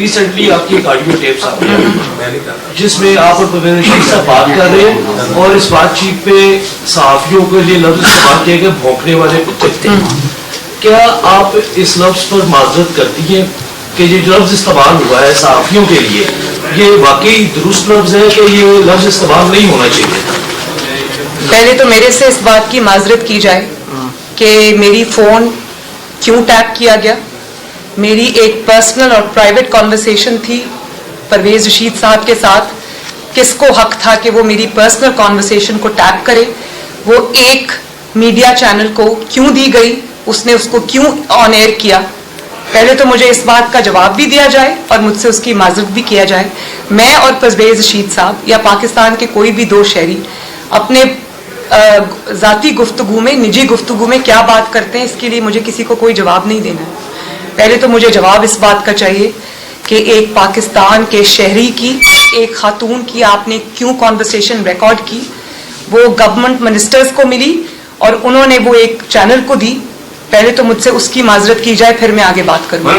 Recently آپ کی ایک آڈیو ٹیپ سامنے آئی جس میں آپ اور پروین رشید صاحب بات کر رہے ہیں اور اس بات چیت پہ صحافیوں کے لیے لفظ استعمال کیا گیا بھونکنے والے کتے. کیا آپ اس لفظ پر معذرت کرتی ہیں کہ یہ جو لفظ استعمال ہوا ہے صحافیوں کے لیے یہ واقعی درست لفظ ہے کہ یہ لفظ استعمال نہیں ہونا چاہیے؟ پہلے تو میرے سے اس بات کی معذرت کی جائے کہ میری فون کیوں ٹیپ کیا گیا. میری ایک پرسنل اور پرائیویٹ کانورسیشن تھی پرویز رشید صاحب کے ساتھ. کس کو حق تھا کہ وہ میری پرسنل کانورسیشن کو ٹیپ کرے؟ وہ ایک میڈیا چینل کو کیوں دی گئی؟ اس نے اس کو کیوں آن ایئر کیا؟ پہلے تو مجھے اس بات کا جواب بھی دیا جائے اور مجھ سے اس کی معذرت بھی کیا جائے. میں اور پرویز رشید صاحب یا پاکستان کے کوئی بھی دو شہری اپنے ذاتی گفتگو میں نجی گفتگو میں کیا بات کرتے ہیں اس کے لیے مجھے کسی کو کوئی جواب نہیں دینا ہے. پہلے تو مجھے جواب اس بات کا چاہیے کہ ایک پاکستان کے شہری کی ایک خاتون کی آپ نے کیوں کانورسیشن ریکارڈ کی؟ وہ گورنمنٹ منسٹرز کو ملی اور انہوں نے وہ ایک چینل کو دی. پہلے تو مجھ سے اس کی معذرت کی جائے پھر میں آگے بات کروں.